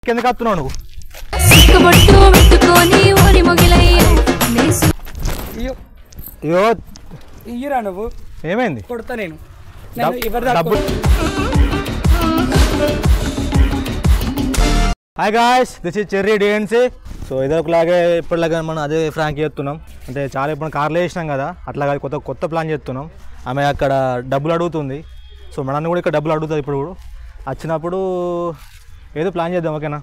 కిందకి వస్తున్నావు నువ్వు అయ్యో ఇయ్యరా నువ్వు ఏమైంది కొడతా నేను hi guys this is Cherry DNC. So ఇదొకలాగే ఇప్పటిలాగా మనం అదే ఫ్రాంక్ చేస్తున్నాం. అంటే చాలా ఇప్పుడు కార్లో వేసినాం కదా, అట్లాగా కొత్త ప్లాన్ చేస్తున్నాం. ఆమె అక్కడ డబ్బులు అడుగుతుంది. సో మనల్ని కూడా ఇక్కడ డబ్బులు అడుగుతుంది. ఇప్పుడు వచ్చినప్పుడు ఏదో ప్లాన్ చేద్దాం, ఓకేనా?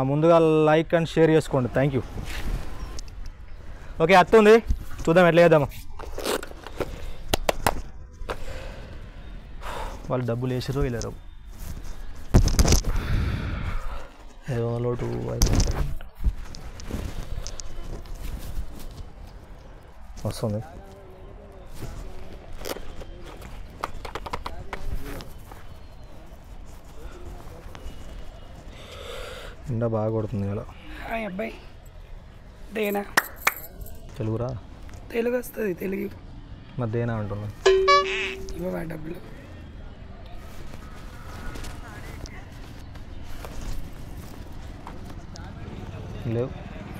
ముందుగా లైక్ అండ్ షేర్ చేసుకోండి, థ్యాంక్ యూ. ఓకే వస్తుంది, చూద్దాం ఎట్లా చేద్దాము. వాళ్ళు డబ్బులు వేసారు వెళ్ళారు. లోటు వస్తుంది. ఎండ బాగా కొడుతుంది ఇలా. అబ్బాయి దేనా తెలుగురా? తెలుగు వస్తుంది. తెలుగు మరి దేనా అంటున్నా. ఇవ్వవా డబ్బులు?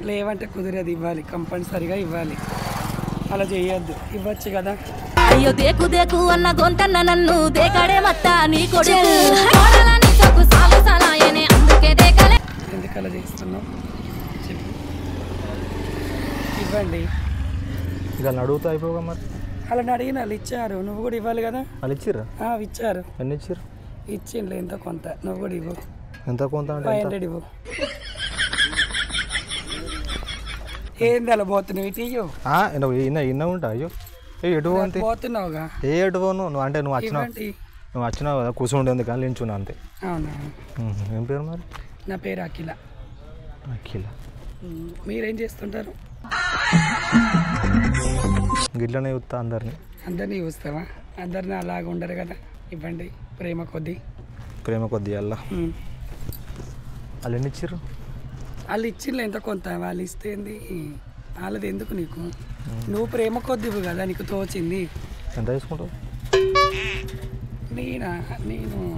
లేవంటే కుదిరేది, ఇవ్వాలి, కంపల్సరీగా ఇవ్వాలి. అలా చేయొద్దు, ఇవ్వచ్చు కదా. అయ్యో దేకు దేకు అన్న గొంతన్న నన్ను దేకడే మత్తా నీ కొడుకు. ఎందుకు అలా చేస్తున్నావు చెప్పు. ఇవ్వండి. ఇక అడుగుతా అయిపోగా మరి. అలా అడిగిన వాళ్ళు ఇచ్చారు, నువ్వు కూడా ఇవ్వాలి కదా. వాళ్ళు ఇచ్చిర్రా? ఇచ్చారు. ఎన్ని ఇచ్చారు? ఇచ్చిండ్రు ఎంతో కొంత, నువ్వు కూడా ఇవ్వు. ఎంత కొంత? 500 ఇవ్వు. ఏంది అలా పోతున్నావు? ఇటు ఇయ్యు. ఇన్న ఉంటా. అయ్యో ఎటు పోతున్నావుగా. ఎటు పోను నువ్వు? అంటే నువ్వు వచ్చినావు కదా, కూర్చుంటే ఉంది కానీ నించున్నా అంతే. అవునా? ఏం పేరు మరి? నా పేరు అఖిల. అఖిల. మీరేం చేస్తుంటారు? గిట్లనే చూస్తా అందరినీ చూస్తావా? అందరినీ అలాగ ఉండరు కదా. ఇవ్వండి, ప్రేమ కొద్దీ. ప్రేమ కొద్దీ అలా. వాళ్ళు ఎన్ని ఇచ్చారు? వాళ్ళు ఇచ్చిండ్రు ఎంత కొంత. వాళ్ళు ఇస్తేంది, వాళ్ళది ఎందుకు నీకు? నువ్వు ప్రేమ కొద్దివు కదా, నీకు తోచింది. ఎంత తీసుకుంటావు? నేను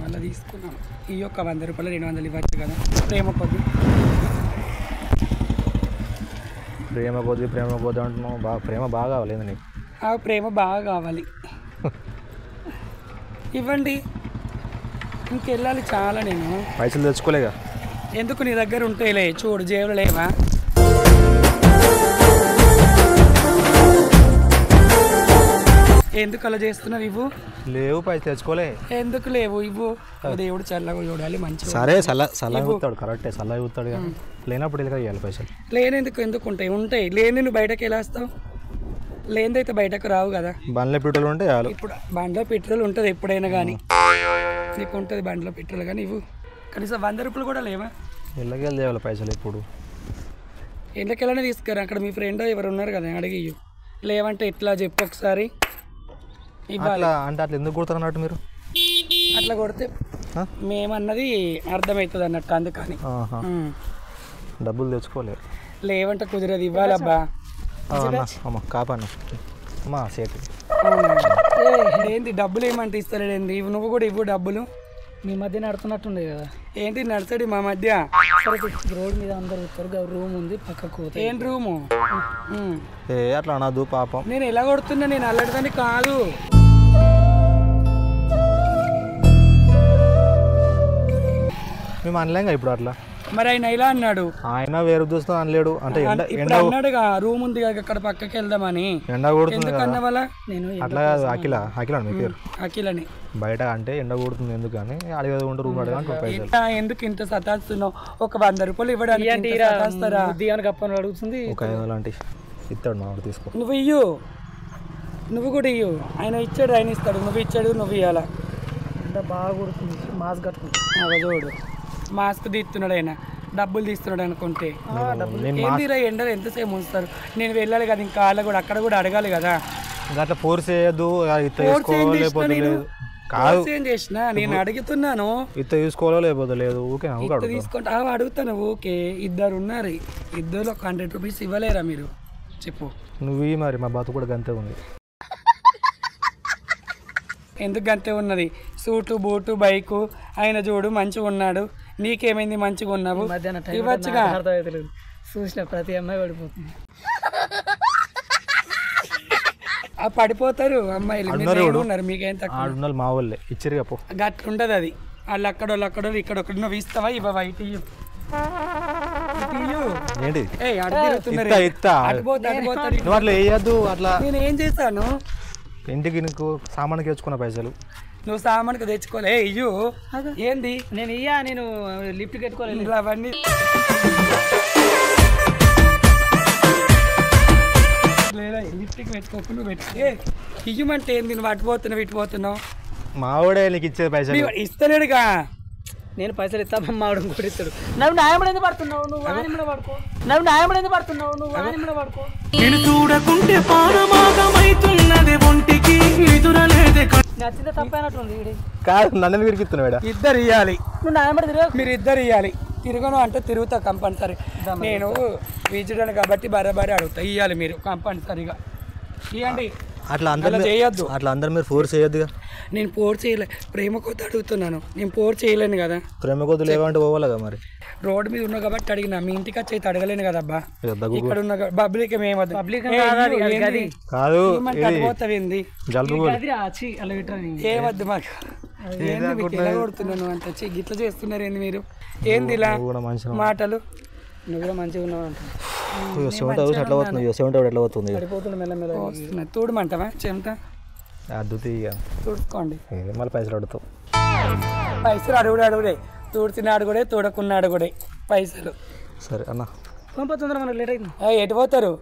అలా తీసుకున్నాను. ఈ యొక్క 100 రూపాయలు 200 ఇవ్వచ్చు కదా. ప్రేమ కొద్ది. ప్రేమ కొద్ది అంటున్నావు. ప్రేమ బాగా కావాలి నీకు? ప్రేమ బాగా కావాలి. ఇవ్వండి, ఇంకెళ్ళాలి చాలా. నేను పైసలు తెచ్చుకోలేగా. ఎందుకు? నీ దగ్గర ఉంటాయిలే, చూడు జేబులు లేవా? ఎందుకు అలా చేస్తున్నావు? ఇవ్వు. లేవు, పైసలు తెచ్చుకోలే. ఎందుకు లేవు? ఇవ్వు. దేవుడు చల్లగా చూడాలి, మంచి. సరే సలహా ఇస్తాడు, కరెక్టే సలహా ఇస్తాడు కానీ లేనప్పుడు ఎందుకు ఇవ్వాలి పైసలు? లేనందుకు ఎందుకు ఉంటాయి? లేని నువ్వు బయటకు ఎలా వస్తావు? లేనిదైతే బయటకు రావు కదా. బండ్లో పెట్రోల్ ఉంటే చాలు. ఇప్పుడు బండ్లో పెట్రోల్ ఉంటుంది ఎప్పుడైనా కానీ. నీకు ఉంటుంది బండ్లో పెట్రోల్ కానీ. ఇవ్వు. కనీసం 100 రూపాయలు కూడా లేవా? ఇళ్ళకెళ్ళి తేవాలి పైసలు. ఇప్పుడు ఇళ్ళకెళ్ళనే తీసుకురా. అక్కడ మీ ఫ్రెండ్ ఎవరు ఉన్నారు కదా, అడిగి ఇవ్వు. లేవంటే ఎట్లా చెప్పు ఒకసారి. ఇవ్వాలి అంటే అట్లా ఎందుకు కొడతారు అన్నట్టు మీరు? అట్లా కొడితే మేమన్నది అర్థమవుతుంది అన్నట్టు, అందుకని. డబ్బులు తెచ్చుకోలేరు. లేవంటే కుదిరేది, ఇవ్వాలి. అబ్బా కాపాను అమ్మా సేటు. ఏంటి డబ్బులు ఏమంటే ఇస్తలేండి? నువ్వు కూడా ఇవ్వు డబ్బులు. మీ మధ్య నడుతున్నట్టుండే కదా. ఏంటి నడుచడి మా మధ్య? రోడ్ మీద అందరు త్వరగా రూమ్ ఉంది పక్కకు. ఏం రూము? అట్లా అనదు పాపం. నేను ఎలా కొడుతున్నా? నేను అల్లడిదని కాదు. మేము అనలేంగా ఇప్పుడు అట్లా. మరి ఆయన ఇలా అన్నాడు. ఆయన వేరే ఉద్దేశం అనలేడు. అంటే అన్నాడుగా రూమ్ ఉంది అక్కడ పక్కకి వెళ్దామని. ఎండ కొడుతుంది నేను అట్లా కాదు. అఖిల మీ పేరు? అఖిలని. బయట అంటే ఎండ కొడుతుంది ఎందుకు అని అడిగేది ఉంటే రూమ్ అడగాలి. ఎందుకు ఇంత సతాస్తున్నావు? ఒక 100 రూపాయలు ఇవ్వడానికి అడుగుతుంది. ఒక 500 లాంటి ఇస్తాడు మా తీసుకో. నువ్వు ఇయ్యు, నువ్వు కూడా ఇయ్యు. ఆయన ఇచ్చాడు, ఆయన ఇస్తాడు. నువ్వు ఇచ్చాడు, నువ్వు ఇవ్వాలా. బాగా కొడుతుంది. మాస్క్ కట్టుకుంటా చూడు, మాస్క్ తీస్తున్నాడు ఆయన, డబ్బులు తీస్తున్నాడు అనుకుంటే. ఏంటిరా ఎండలు ఎంతసేపు ఉంచుతారు? నేను వెళ్ళాలి కదా, ఇంకా వాళ్ళ కూడా అక్కడ కూడా అడగాలి కదా. అట్లా ఫోర్స్ చేయొద్దు. కాదు ఏం చేసినా నేను అడుగుతున్నాను. ఇత్త తీసుకోవాలో లేకపోతే లేదు. ఓకే తీసుకుంటా అడుగుతాను. ఓకే, ఇద్దరు ఉన్నారు, ఇద్దరు 100 రూపీస్ ఇవ్వలేరా మీరు? చెప్పు నువ్వు. మరి మా బాతు కూడా గంతే ఉంది. ఎందుకు అంతే ఉన్నది. సూటు బూటు బైకు ఆయన చూడు మంచిగా ఉన్నాడు, నీకేమైంది మంచిగా ఉన్నావు మధ్యాహ్నం ఇవ్వచ్చుగా అర్థమవుతలేదు చూసిన ప్రతి అమ్మాయి పడిపోతుంది ఆ పడిపోతారు అమ్మాయిలు మీరు ఉన్నారు మీకేం తక్కువ ఆడున్నారు మా వాళ్ళే ఇచ్చిరు పో గట్ల ఉండదు అది వాళ్ళు అక్కడ ఇక్కడ ఒకటి నువ్వు ఇస్తావా ఇవ్వవా ఇటు ఏంటి అడిపోతారు నువ్వు అట్లా వేయద్దు అట్లా నేను ఏం చేశాను ఇంటికి నీకు సామాన్కి తెచ్చుకున్న పైసలు నువ్వు సామాన్కి తెచ్చుకోలే ఇయ్యు ఏంది నేను లిఫ్ట్ కట్టుకోలేదు అవన్నీ లేదా లిఫ్ట్కి పెట్టుకోకుండా పెట్టుకే ఇయ్యమంటే ఏంది నువ్వు అటుపోతున్నావు ఇటుపోతున్నావు మావాడే నీకు ఇచ్చే పైసలు ఇస్తలేడుగా నేను పైసలు ఇస్తా మావిడ కూడా ఇస్తాడు నువ్వు న్యాయం ఎందుకు పడుతున్నావు నువ్వు ఆయన మీద పడుకో నువ్వు న్యాయం ఎందుకు పడుతున్నావు నువ్వు ఆయన మీద పడుకో నేను చూడకుంటే పానమాగమైతున్నది ఒంటికి నిదురలేదే నచ్చితే తప్పైనట్టుంది కాదు నన్ను విరికిస్తున్నాడు ఇద్దరు ఇవ్వాలి నువ్వు న్యాయం పడి తిరగ మీరు ఇద్దరు ఇవ్వాలి తిరగను అంటే తిరుగుతా కంపల్సరీ నేను వీజుడను కాబట్టి బరాబరి అడుగుతా ఇవ్వాలి మీరు కంపల్సరీగా ఇవ్వండి అట్లా అందరూ చేయొద్దు అట్లా అందరు మీరు ఫోర్స్ చేయొద్దుగా నేను పోర్ చేయలే ప్రేమ కొద్ది అడుగుతున్నాను నేను పోర్ చేయలేను కదా ప్రేమ కొద్దులు ఏమంటే పోవాలిగా మరి రోడ్డు మీద ఉన్నా కాబట్టి అడిగినా మీ ఇంటికి వచ్చి అయితే అడగలేను కదా అబ్బా ఇక్కడ ఉన్న పబ్లిక్ ఏమవుతుంది పబ్లిక్ కాదు పోతావింది జలుబు ఏమద్దు మాకు ఏంది మీకు ఎలా కొడుతున్నాను అంత వచ్చి గిట్ల చేస్తున్నారు ఏంది మీరు ఏంది ఇలా మాటలు నువ్వు కూడా మంచిగా ఉన్నావు అంటే ఎట్లా పోతుంది ఎట్లా పోతుంది పడిపోతుంది మెల్లమెల్ల వస్తున్నాయి తూడమంటావా చెమట అద్దుతీ తుడుచుకోండి మళ్ళీ పైసలు అడుగుతావు పైసలు అడుగుడే తూడుతున్న అడుగుడే తూడకున్న అడుగుడే పైసలు సరే అన్న పంపొద్దు మనకు లేట్ అయింది ఎటు పోతారు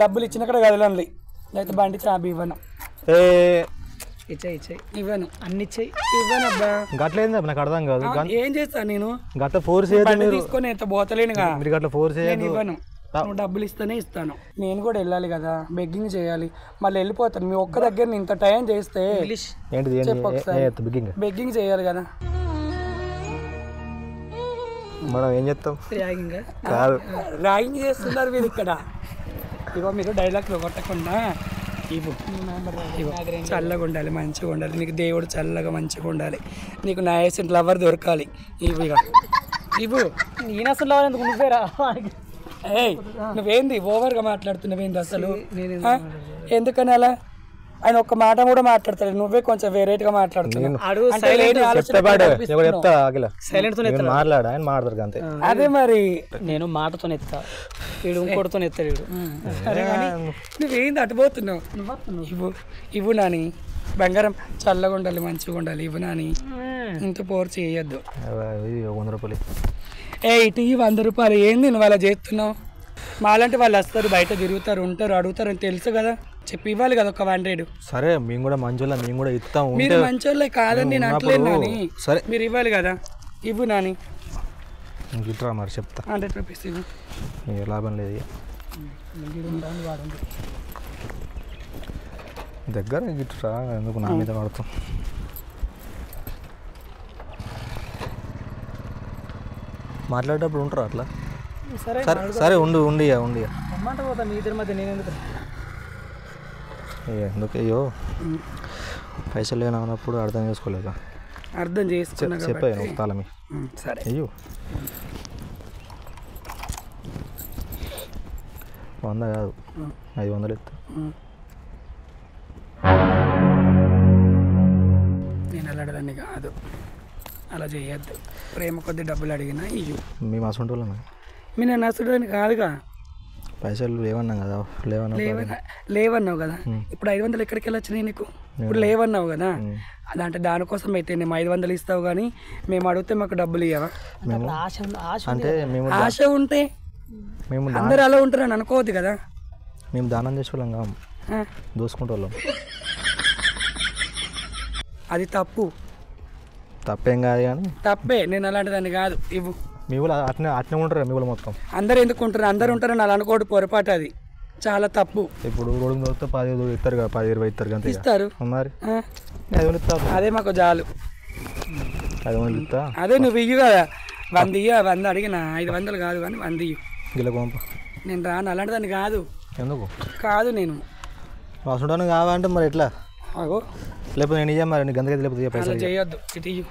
డబ్బులు ఇచ్చినక్కడ కదలండి లేకపోతే బండి చాబి ఇవ్వను ఇచ్చాయి ఇవ్వను అన్ని ఇచ్చాయి ఇవ్వను అబ్బా గట్లేంది నాకు అర్థం కాదు ఏం చేస్తాను నేను గట్ల ఫోర్స్ చేయదు తీసుకొని ఎంత పోతలేనుగా మీరు గట్ల ఫోర్స్ చేయదు ఇవ్వను నువ్వు డబ్బులు ఇస్తేనే ఇస్తాను నేను కూడా వెళ్ళాలి కదా బెగ్గింగ్ చేయాలి మళ్ళీ వెళ్ళిపోతాను మీ ఒక్క దగ్గర ఇంత టైం చేస్తే బెగ్గింగ్ చేయాలి కదా మనం ఏం చేస్తాం కాదు ర్యాగింగ్ చేస్తున్నారు మీరు ఇక్కడ ఇగో మీరు డైలాగ్లో కొట్టకుండా ఇవ్వు చల్లగా ఉండాలి మంచిగా ఉండాలి నీకు దేవుడు చల్లగా మంచిగా ఉండాలి నీకు నా ఏసెంట్ లవర్ దొరకాలి ఇవ్వు ఇక ఇవ్వు నేను అసలు లవర్ ఎందుకు నువ్వేరా ఏయ్ నువ్వేంది ఓవర్గా మాట్లాడుతున్నావేంది అసలు ఎందుకని అలా ఆయన ఒక్క మాట కూడా మాట్లాడతాడు నువ్వే కొంచెం వేరేట్గా మాట్లాడుతున్నావు మాట్లాడు ఆయన మాట్లాడతారు అంతే అదే మరి నేను మాటతో ఎత్తా వీడు ఇంకోటితో ఎత్తాడు వీడు నువ్వేంది అటుపోతున్నావు ఇవ్వు ఇవ్వు నాని బంగారం చల్లగా ఉండాలి మంచిగా ఉండాలి ఇవ్వు నాని ఇంత పోరు చేయొద్దు 100 రూపాయలు ఇటు 100 రూపాయలు ఏంది నువ్వు అలా చేస్తున్నావు మాలాంటి వాళ్ళు వస్తారు బయట తిరుగుతారు ఉంటారు అడుగుతారు అని తెలుసు కదా చెప్పి ఇవ్వాలి కదా ఒక 100 సరే మేము కూడా మంచోళ్ళ మేము కూడా ఇస్తాము మీరు మంచోళ్ళే కాదని నేను అంటలేదు నాని సరే మీరు ఇవ్వాలి కదా ఇవ్వు నాని గిట్రా మరి చెప్తా 100 రూపీస్ ఇవ్వు లాభం లేదు దగ్గర గిట్రా ఎందుకు నా మీద పడతాం మాట్లాడేటప్పుడు ఉంటారు అట్లా సరే సరే ఉండి అమ్మంట పోతా మీ ఇద్దరి మధ్య నేను ఎందుకు అయ్యో పైసలు లేనప్పుడు అర్థం చేసుకోలేక అర్థం చేసుకున్నా చెప్పాను తాళమి సరే అయ్యో 100 కాదు 500 ఇస్తా నేను అడగదాన్ని కాదు అలా చేయొద్దు ప్రేమ కొద్ది డబ్బులు అడిగినా ఇయ్యు మేము అసలు వాళ్ళం మీ నేను అసలు కాదుగా పైసలు లేవన్నాం కదా లేవన్నావు కదా ఇప్పుడు 500 ఎక్కడికి వెళ్ళొచ్చినాయి నీకు ఇప్పుడు లేవన్నావు కదా అంటే దానికోసం అయితే మేము 500 ఇస్తావు కానీ మేము అడిగితే మాకు డబ్బులు ఇవ్వవా అంటే మేము ఆశ ఉంటే అందరు అలా ఉంటారని అనుకోవద్దు కదా మేము దానం చేసుకోలేం కాదు దోసుకుంటూ వాళ్ళం అది తప్పేం కాదు కానీ తప్పే నేను అలాంటి దాన్ని కాదు ఇవ్వు మీ వాళ్ళు అట్నే ఉంటారు మీ వాళ్ళు మొత్తం అందరు ఎందుకు ఉంటారు అందరు ఉంటారని అలా అనుకోవడం పొరపాటు అది చాలా తప్పు ఇప్పుడు రోడ్డు దొరికితే 10 ఇస్తారు కదా 10-20 ఇస్తారు కదా ఇస్తారు మరి 500 ఇస్తారు అదే మాకు చాలు 500 ఇస్తా అదే నువ్వు ఇయ్యు కదా 100 ఇయ్య 100 అడిగిన 500 కాదు కానీ 100 ఇయ్యు గిల్ల పంప నేను రాను అలాంటి దాన్ని కాదు ఎందుకు కాదు నేను వస్తుంటాను కావాలంటే మరి ఎట్లా అగో లేకపోతే నేను ఇయ్య మరి గందకి లేకపోతే అలా చేయొద్దు ఇటు ఇయ్యు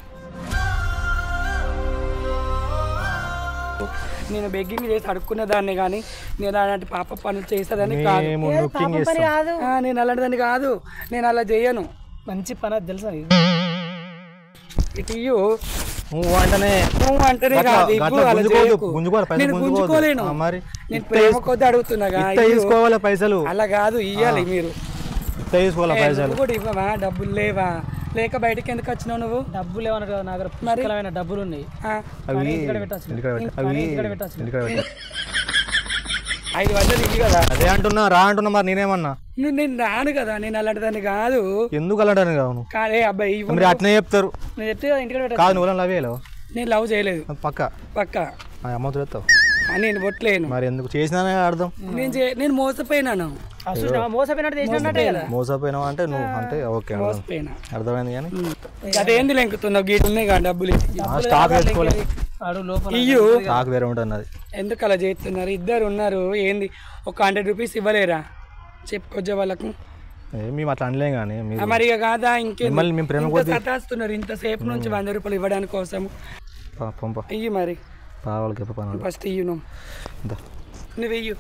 చెప్పు. నేను బెగ్గింగ్ చేసి అడుక్కునే దాన్ని కానీ నేను అలాంటి పాప పనులు చేసేదాన్ని కాదు. నేను అలాంటిదాన్ని కాదు, నేను అలా చేయను. మంచి పని అది తెలుసా ఇటు నువ్వు అంటేనే కాదు, నేను గుంజుకోలేను. నేను ప్రేమ కొద్ది అడుగుతున్నా తీసుకోవాలి పైసలు, అలా కాదు ఇయ్యాలి. మీరు తీసుకోవాలి పైసలు కూడా ఇవ్వవా? డబ్బులు లేవా? లేక బయటకి ఎందుకు వచ్చినావు నువ్వు? డబ్బులు ఏమన్నా కదా నా దగ్గర పుష్కలమైన డబ్బులు ఉన్నాయి. అవి ఇక్కడ పెట్టచ్చు. 500 ఇవి కదా. అదే అంటున్నా రా అంటున్నా, మరి నేనేమన్నా? నేను రాను కదా, నేను అలాంటిదాన్ని కాదు. ఎందుకు అలాంటి కావు? కాదే అబ్బాయి, మీరు అట్నే చెప్తారు. నేను చెప్తే ఇంటికి పెట్టచ్చు. కాదు నువ్వు లవ్ చేయలేవు? నేను లవ్ చేయలేదు. పక్క అమ్మతో చెప్తావు. నేను పొట్టలేను. మరి ఎందుకు చేసినా అర్థం? నేను మోసపోయినాను. మోసపోయినట్టు చేసినట్టే కదా. మోసపోయినావు అంటే నువ్వు అంటే ఓకే అర్థమైంది. కానీ అదేంది లెంకుతున్నావు? గీటు ఉన్నాయి కదా డబ్బులు, స్టాక్ వేసుకోలేదు. స్టాక్ వేరే ఉంటుంది. ఎందుకు అలా చేస్తున్నారు? ఇద్దరు ఉన్నారు, ఏంది ఒక 100 రూపీస్ ఇవ్వలేరా? చెప్పుకొచ్చే వాళ్ళకు మేము అట్లా అనలేం కానీ మరి ఇక కాదా? ఇంకేం సతాస్తున్నారు ఇంతసేపు నుంచి 100 రూపాయలు ఇవ్వడానికి కోసం. ఇయ్యి మరి ఫస్ట్ ఇయ్యు. నువ్వు ఇయ్యు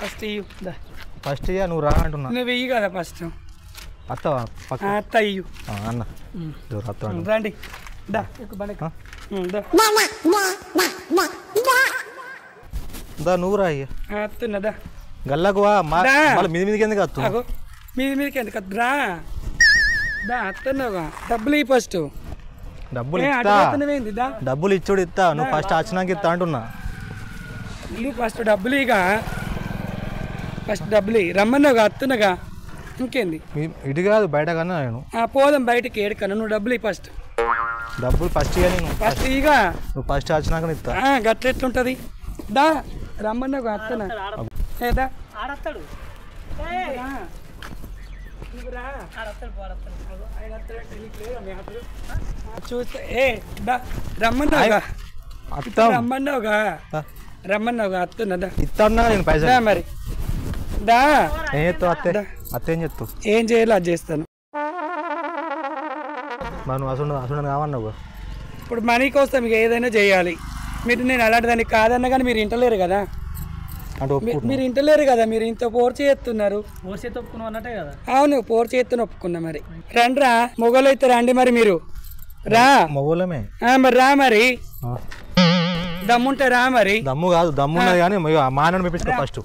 ఫస్ట్ ఇయ్యు. ఫస్ట్ నువ్వు రా అంటున్నా. నువ్వు ఇయ్యి కదా ఫస్ట్. అత్త ఇయ్యు అన్న రండి. నువ్వు రా అత్తున్నదా గల్లకు మీది మీదకి ఎందుకు వస్తు? మీదకి ఎందుకు వద్దురా? అత్తన్నావుగా డబ్బులు ఇయ్యి ఫస్ట్. డబ్బులు ఇచ్చుడు ఇస్తా, నువ్వు ఫస్ట్ వచ్చినాక ఇస్తా అంటున్నా. నువ్వు ఫస్ట్ డబ్బులు ఇక ఫస్ట్ డబ్బులు రమ్మన్నావుగా అత్తున్నగా, ఇంకేంది? ఇటు కాదు బయట కన్నా నేను పోదాం బయటకి. ఏడుకన్నా నువ్వు డబ్బులు ఇవ్వు ఫస్ట్. డబ్బులు ఫస్ట్ ఫస్ట్ ఇక నువ్వు ఫస్ట్ వచ్చినాక ఇస్తా. గట్ల ఎట్లుంటది? దా రమ్మన్నావుగా అత్తనా ఏదా ఆడతాడు చూస్తే రమ్మన్నావుగా అత్తున్నదా ఇస్తా నేను పైసా. మరి దా అత్త ఏం చెప్తావు? ఏం చేయాలో అది చేస్తాను. మనం అసలు కావన్నావు. ఇప్పుడు మనీ కోసం మీకు ఏదైనా చేయాలి. మీరు నేను అలాంటి దానికి కాదన్నా కానీ మీరు ఇంటలేరు కదా. మీరు ఇంటలేరు కదా, మీరు ఇంత పోర్ చేస్తున్నారు. అన్నట్టే కదా. అవును, పోర్ చేస్తున్న ఒప్పుకున్నా. మరి రండిరా, మొగలు అయితే రండి. మరి మీరు రా. మొగలమే మరి రా. మరి దమ్ముంటే రా. మరి దమ్ము కాదు, దమ్ము కానీ మానని మెప్పించుకో ఫస్ట్.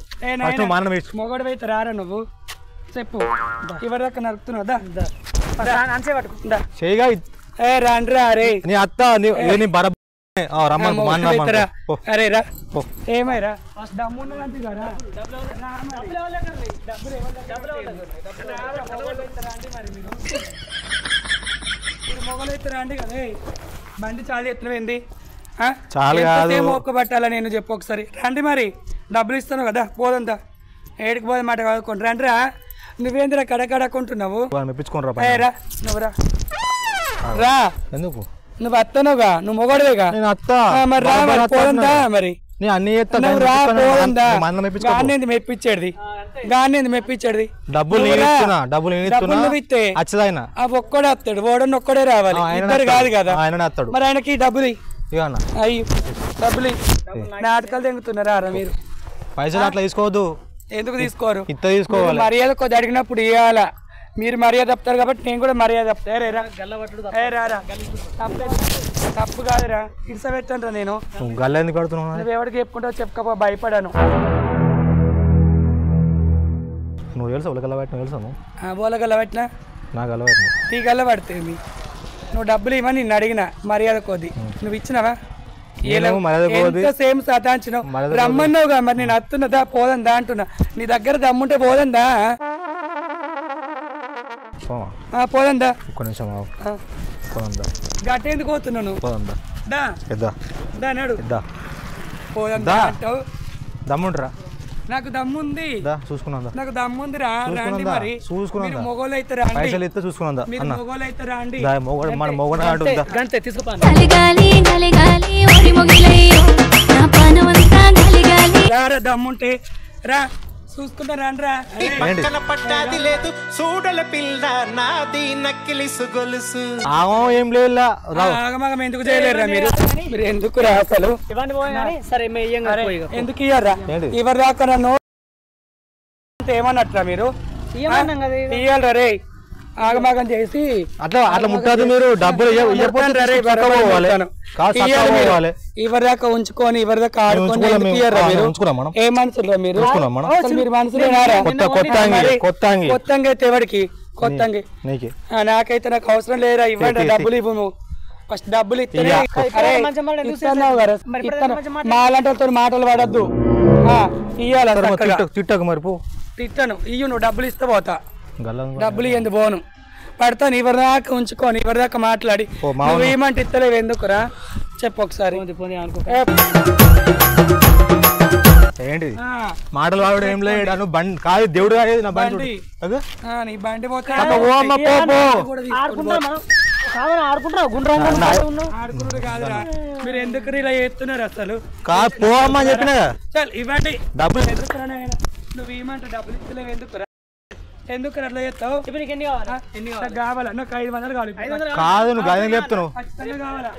మొగడు అయితే రారా నువ్వు? చెప్పు. ఎవరి దాకా నరుకుతున్నావు? చేయగా రండిరా. అరే నీ అత్త అరే రా. ఏమైరా దమ్మున్నదంటే కదా. మొగలైతే రండి కదా. బండి చాలా ఎత్తునైంది. ఒక్క పట్టాలా నేను చెప్పు ఒకసారి. రండి మరి, డబ్బులు ఇస్తాను కదా. పోదంతా ఏడికి పోదే మాట కాదుకోండి. రండిరా. నువ్వేందిరా కడకడకుంటున్నావు? రా నువ్వు రా. ఎందుకు నువ్వు అత్తనుగా, నువ్వు మొగడువేగా. మరి రా. మరి పోదంతా. మరి నువ్వు రా. పోదంతా. గానేది మెప్పించేది, గానేది మెప్పించేది. డబ్బులు నువ్వు ఇస్తే ఒక్కడే వస్తాడు. ఓడని ఒక్కడే రావాలి, ఇద్దరు కాదు కదా. మరి ఆయనకి డబ్బులు అయ్యి డబ్బులు నాటకాలు తెంగుతున్నారా మీరు? పైసలు అట్లా తీసుకోవద్దు. ఎందుకు తీసుకోరు? తీసుకోవాలి. మర్యాద కొద్ది అడిగినప్పుడు ఇవ్వాలా. మీరు మర్యాద చెప్తారు కాబట్టి నేను కూడా మర్యాద చెప్తా. రారా, తప్పు కాదురా. ఇడిసబెట్టండి. నేను గల్ల ఎందుకు కడుతున్నావు? నువ్వు ఎవరికి చెప్పుకుంటావు చెప్పకపో, భయపడాను. నువ్వు తెలుసా గల్ల పెట్టిన? తెలుసా బోల గల్ల పెట్టినా? నా గల్ల పెట్టిన. ఈ గల్ల పడితే నువ్వు డబ్బులు ఇవ్వని నిన్ను అడిగిన మర్యాద కొద్ది. నువ్వు ఇచ్చినావా? సేమ్ సతాంచినావు. రమ్మన్నావుగా. మరి నేను అత్తున్నదా పోదందా అంటున్నా. నీ దగ్గర దమ్ముంటే పోదందా? పోదందా? ఒక్క నిమిషం గట్టేందుకు పోతున్నాను? పోదందా అంటావు? దమ్ముంటరా? నాకు దమ్ముంది. నాకు దమ్ముందిరా. రండి మరి. మొగోళ్ళు అయితే రండి. పైసలు ఇస్తే చూసుకున్నా. మొగోళ్ళు అయితే రండి. రారా దమ్ముంటే రా. చూసుకుంటారా పక్కన పట్టాది లేదు చూడల పిల్ల నాది నక్కిలిసు గొలుసు ఆగో ఏం లేదు ఆగమాగం ఎందుకు చేయలేరా మీరు ఎందుకు రా అసలు ఇవన్నీ పోయి సరే ఎందుకు ఇయ్యారా ఎవరి దాకా నన్ను ఏమన్నట్రా మీరు ఇవ్వమన్నాం కదా ఇయ్యాలరా రే ఆగమాగం చేసి అట్లా ముట్టదు మీరు డబ్బులు ఎవరి దాకా ఉంచుకొని ఎవరి దాకా ఆడుకొని ఏ మనుషులు మీరు మీరు మనుషులేనారా కొత్తంగి అయితే ఎవరికి కొత్తంగి నాకైతే నాకు అవసరం లేరా ఇవ్వండి డబ్బులు ఇవ్వు నువ్వు ఫస్ట్ డబ్బులు ఇస్తున్నావు కదా మా అలాంటి వాళ్ళతో మాటలు పడద్దు ఇయ్యాలి తిట్టకు మరి తిట్టను ఇయ్యు నువ్వు డబ్బులు ఇస్తే పోతా డబ్బులు ఎందుకు పోను పడతాను ఎవరి దాకా ఉంచుకొని ఎవరి దాకా మాట్లాడి నువ్వు ఏమంటే ఇస్తలేవు ఎందుకురా చెప్పు ఒకసారి ఏంటి మాటలు వాడు ఏం లేదు బండి కాదు దేవుడు కాదు నా బండి నీ బండి పోతే ఆడుకుంటారు కాదురా మీరు ఎందుకు ఇలా చేస్తున్నారు అసలు పోమ్మా చెప్పినా ఇవ్వండి డబ్బులు నువ్వు ఏమంటే డబ్బులు ఇస్తలేవు ఎందుకు అట్లా చేస్తావు కావాలా నాకు 500 కావాలి కాదు నువ్వు గది చెప్తున్నావు కావాలా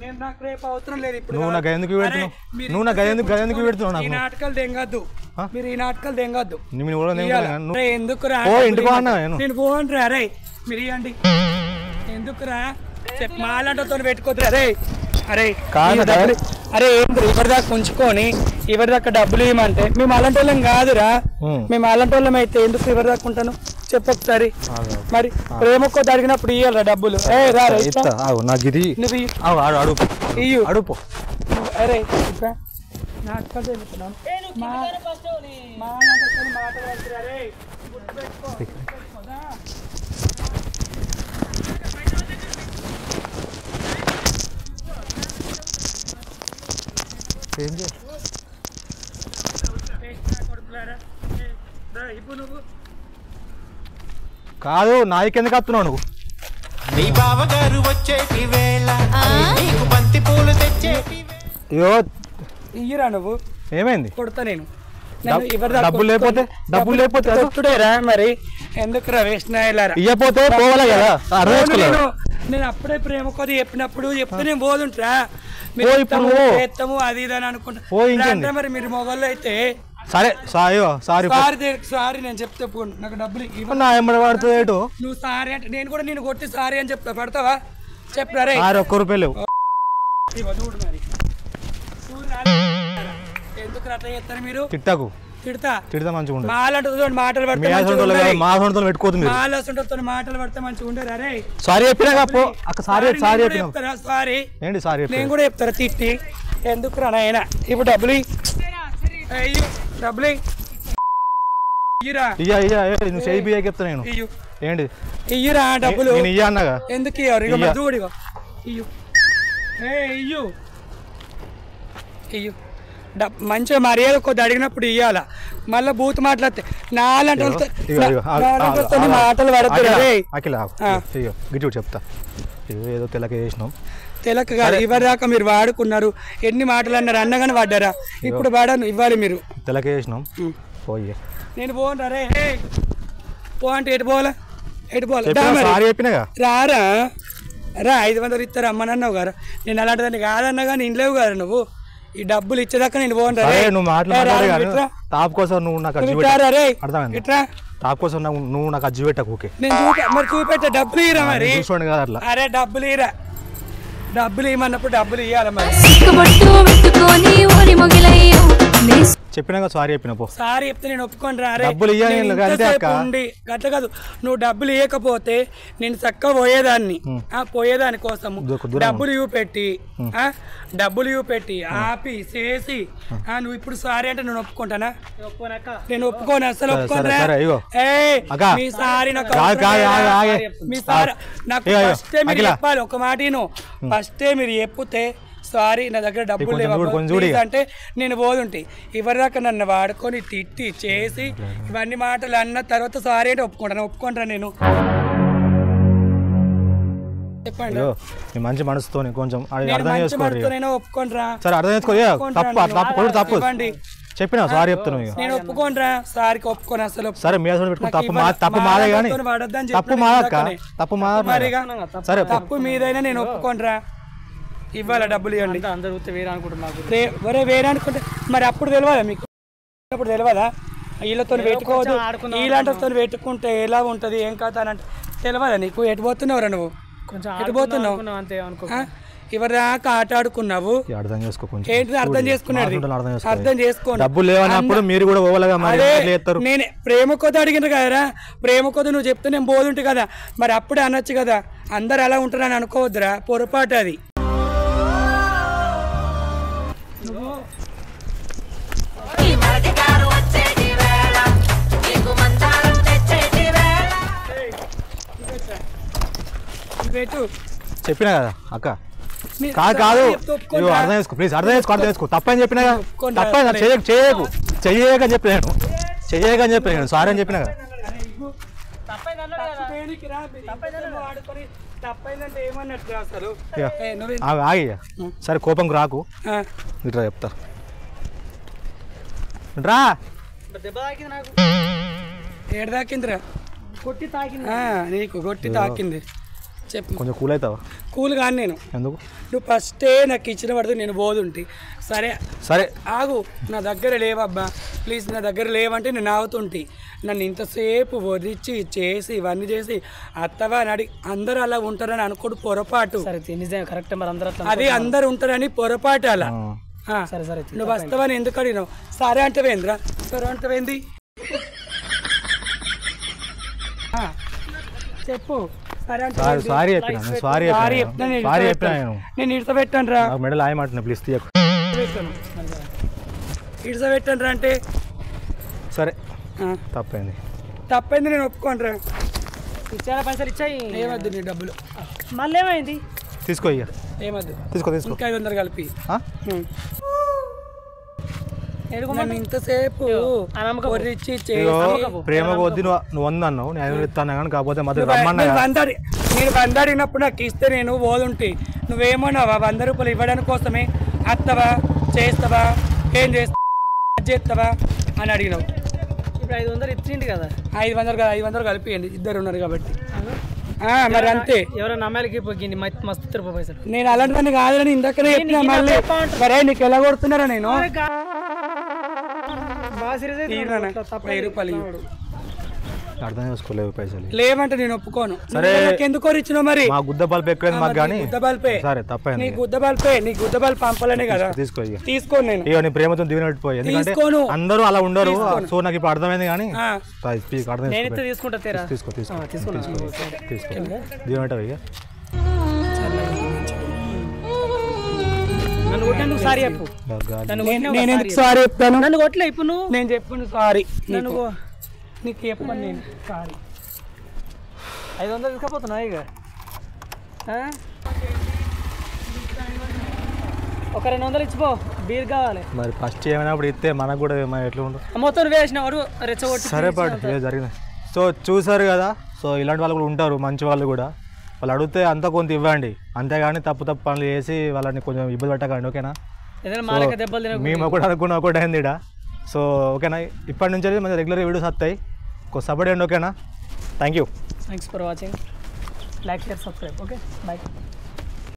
నేను నాకు రేపు అవసరం లేదు ఇప్పుడు నువ్వు నాకు ఎందుకు పెడుతున్నావు నువ్వు నాకు గది పెడుతున్నావు ఈ నాటకాలు తెంగద్దు మీరు ఈ నాటకాలు తెంగద్దు ఎందుకురా నేను పోను రే మీరు ఇవ్వండి ఎందుకురా మాలాంటితో పెట్టుకోతురా రే అరే అరే ఏంటి ఎవరి దాకా ఉంచుకొని ఎవరి దాకా డబ్బులు ఇవ్వమంటే మేము అలాంటి వాళ్ళం కాదురా మేము అలాంటి వాళ్ళం అయితే ఎందుకు ఎవరి దాకా ఉంటాను చెప్పొకసారి మరి ప్రేమకో అడిగినప్పుడు ఇవ్వాలరా డబ్బులు అడుపు అరే కాదు నాయకెందుకు వస్తున్నావు నువ్వు నీ బావగారు వచ్చేటి వేళ నీకు బంతి పూలు తెచ్చేటి ఇయ్యరా నువ్వు ఏమైంది కొడతా నేను డబ్బులు లేకపోతే కొట్టుడేరా మరి ఎందుకు రా వేస్ట్ ఇయ్యపోతే పోవాలా కదా నేను అప్పుడే ప్రేమ కొద్ది చెప్పినప్పుడు చెప్తే నేను పోదుంటా చేస్తాము అది ఇది అని అనుకుంటా మరి మీరు మొగళ్ళు అయితే సరే సారీ నేను చెప్తే నాకు డబ్బులు నువ్వు సారీ అంటే నేను కూడా నేను కొట్టి సారీ అని చెప్తా పడతావా చెప్పరా ₹1 ఎందుకు అట్లా చేస్తారు మీరు తిడతా మంచిగా మాటలు పెట్టుకోతుంది మాటలు పడితే మంచిగా ఉండరు అరే సారీ నేను కూడా చెప్తారా తిట్టి ఎందుకు రా నాయన ఇప్పుడు డబ్బులు చెప్తా నేను ఏంటి ఇయ్యరా డబ్బులు అన్నగా ఎందుకు ఇయ్యరు ఇయ్యు మంచిగా మర్యాద కొద్ది అడిగినప్పుడు ఇయ్యాల మళ్ళీ బూత్ మాట్లాడితే నాలంటే మాటలు పడతారు చెప్తా ఏదో తెలక చేసినాం తెలక కాదు ఇవ్వరు దాకా మీరు వాడుకున్నారు ఎన్ని మాటలు అన్నారు అన్నగానే వాడారా ఇప్పుడు వాడాను ఇవ్వాలి మీరు తెలక చేసినాం పోయి నేను పోను రే పో అంటే ఎటు పోవాలా రారా రా 500 ఇస్తారు అమ్మనన్నావు కదా నేను అలాంటిదాన్ని కాదన్నా కానీ ఇంట్లేవు కదా నువ్వు ఈ డబ్బులు ఇచ్చేదాకా నేను పోను టాప్ కోసం నువ్వు నాకు అజ్జి పెట్టకు మరి చూపెట్టా డబ్బులు ఇరా మరి అరే డబ్బులు ఇరా డబ్బులు ఇవ్వమన్నప్పుడు డబ్బులు ఇవ్వాలి మరి చెప్పినా సారీ సారీ చెప్తే నేను ఒప్పుకోండి రా గట్ల కాదు నువ్వు డబ్బులు ఇవ్వకపోతే నేను చక్కగా పోయేదాని కోసం డబ్బులు పెట్టి ఆపి చేసి నువ్వు ఇప్పుడు సారీ అంటే నేను ఒప్పుకుంటానా నేను ఒప్పుకోను అసలు ఒప్పుకోను మీ సారీ నాకు ఫస్టే మీరు చెప్పాలి ఒక మాట ఫస్టే మీరు చెప్తే సారీ నా దగ్గర డబ్బులు లేవు అంటే నేను పోదుంటే ఎవరిదాకా నన్ను వాడుకొని తిట్టి చేసి ఇవన్నీ మాటలు అన్న తర్వాత సారీ అంటే ఒప్పుకుంటాను నేను చెప్పండి మంచి మనసుతో కొంచెం ఒప్పుకుంటారా అర్థం చేసుకోండి చెప్పినా సారీ చెప్తున్నావు ఇక నేను ఒప్పుకోనరా సార్కి ఒప్పుకోను అసలు సరే మీ అసలు పెట్టుకుని నాకు తప్పు మాదే కానీ వాడొద్దని తప్పు చెప్పిన మాదక్క ఇందాకనే. తప్పు మాద మరిగా సరే తప్పు మీదైనా నేను ఒప్పుకోనరా ఇవ్వాలా డబ్బులు ఇవ్వండి అందరూ ఊరికే వేరే అనుకుంటున్నారు ఒరే వేరే అనుకుంటే మరి అప్పుడు తెలియదా మీకు అప్పుడు తెలియదా వీళ్ళతో పెట్టుకోవద్దు వీళ్ళంటితో పెట్టుకుంటే ఎలా ఉంటుంది ఏం కథ అని అంటే తెలియదా నీకు ఎటు పోతున్నావురా నువ్వు కొంచెం ఎటు పోతున్నావు అంతే అనుకో ఎవరి దాకా ఆట ఆడుకున్నావు అర్థం చేసుకో కొంచెం ఏంటి అర్థం చేసుకున్నాడు అర్థం చేసుకోండి డబ్బులు లేవన్నప్పుడు మీరు కూడా పోవాలిగా మరి ఎట్లా చేస్తారు నేను ప్రేమ కొద్ది అడిగిన కదరా ప్రేమ కొద్ది నువ్వు చెప్తే నేను బోధుంటే కదా మరి అప్పుడే అనొచ్చు కదా అందరు అలా ఉంటారని అనుకోవద్దురా పొరపాటు అది పెట్టు చెప్పినా కదా అక్క కాదు కాదు ఇదిగో అర్థం చేసుకో ప్లీజ్ అర్థం చేసుకో తప్పని చెప్పినా కదా తప్పని చెయ్యకని చెప్పినాను చెయ్యకని చెప్పినాను సారీ అని చెప్పినా కదా తప్పైందంటే ఏమన్నట్టు అసలు ఆగి సరే కోపంకి రాకు ఇట్లా చెప్తా రా దెబ్బ తాకింది నాకు ఏడు తాకిందిరా కొట్టి తాకింది నీకు కొట్టి తాకింది చెప్పు కొంచెం కూల్ అవుతావా కూల్ కానీ నేను ఎందుకు నువ్వు ఫస్టే నాకు ఇచ్చిన పడితే నేను బోధుంటి సరే సరే ఆగు నా దగ్గర లేవబ్బా ప్లీజ్ నా దగ్గర లేవంటే నేను ఆగుతుంటి నన్ను ఇంతసేపు వదిలిచ్చి చేసి ఇవన్నీ చేసి అత్తవా అని అడిగి అందరూ అలా ఉంటారని అనుకోడు పొరపాటు సరే నిజమే కరెక్ట్ మరి అందరూ అట్లా అది అందరు ఉంటారని పొరపాటు అలా సరే సరే నువ్వు వస్తావని ఎందుకు అడిగినావు సరే అంటవేంద్రా సరే అంటవేంది చెప్పు సరే అంటే సారీ చెప్పినా సారీ చెప్పినా నేను ఇడసబెట్టాను రా మెడల్ ఆయమంటున్నా ప్లీజ్ తీయకు ఇడసబెట్టాను రా అంటే సరే తప్పైంది తప్పైంది నేను ఒప్పుకోను రా ఇచ్చారా పైసలు ఇచ్చాయి ఏమద్దు నీ డబ్బులు మళ్ళీ ఏమైంది తీసుకో ఇక ఏమద్దు తీసుకో ఇంకా 500 కలిపి ఎడుగుమంటే నన్ను ఇంతసేపు వదిలిచ్చి ప్రేమ కొద్ది నువ్వు 100 అన్నావు నేను ఇస్తాను కానీ కాకపోతే మధ్య రమ్మన్నా నేను 100 అడిగినప్పుడు నాకు ఇస్తే నేను పోదుంటి నువ్వేమన్నావా 100 రూపాయలు ఇవ్వడానికి కోసమే అత్తవా చేస్తావా ఏం చేస్తావా అని అడిగినావు ఇప్పుడు 500 ఇచ్చింది కదా 500 కలిపియండి ఇద్దరు ఉన్నారు కాబట్టి మరి అంతే ఎవరైనా అమ్మాయిలకి పోగింది మస్తు తిరుపతి పైసలు నేను అలాంటివన్నీ కాదని ఇందాకనే చెప్పినా మళ్ళీ సరే నీకు ఎలా కొడుతున్నారా నేను బాగా సీరియస్ అయితే 1000 రూపాయలు ఇవ్వు. అర్థం చేసుకోలేవు పైసలు లేవంటే నేను ఒప్పుకోను సరే. ఎందుకో ఇచ్చినావు మరి మా గుద్ద బల్పు ఎక్కువైంది మాకు కానీ గుద్ద బల్పే సరే తప్పైంది నీ గుద్ద బల్పే పంపాలనే కదా తీసుకో ఇక తీసుకోను నేను ఇక నీ ప్రేమతో దిగినట్టుపోయి ఎందుకంటే తీసుకోను. అందరూ అలా ఉండరు సో నాకు ఇప్పుడు అర్థమైంది కానీ ఆ, అర్థం నేనైతే తీసుకుంటా తీరా తీసుకో తీసుకో తీసుకున్నా తీసుకో దిగినట్టు ఇక నన్ను కొట్టినందుకు సారీ చెప్పు నన్ను నేను ఎందుకు సారీ చెప్తాను నన్ను కొట్టలే ఇప్పుడు నువ్వు నేను చెప్పాను సారీ నన్ను నీకు చెప్పాను నేను సారీ 500 తీసుకపోతున్నా ఇక ఒక 200 ఇచ్చిపో బీర్ కావాలి మరి ఫస్ట్ ఏమైనప్పుడు ఇస్తే మనకు కూడా ఎట్లా ఉంటుంది మొత్తం వేసిన వాడు రెచ్చగొట్టి సరే పాటు జరిగింది సో చూసారు కదా సో ఇలాంటి వాళ్ళు కూడా ఉంటారు మంచి వాళ్ళు కూడా వాళ్ళు అడిగితే అంతా కొంత ఇవ్వండి అంతేగాని తప్పు పనులు చేసి వాళ్ళని కొంచెం ఇబ్బంది పెట్టకండి ఓకేనా ఏదైనా మాలక దెబ్బలు తినకు మేము కూడా అనుకున్న ఒకటి అయింది ఇక్కడ సో ఓకేనా ఇప్పటి నుంచి మన రెగ్యులర్ వీడియోస్ వస్తాయి సపోర్ట్ అండి ఓకేనా thank you thanks for watching like share subscribe okay bye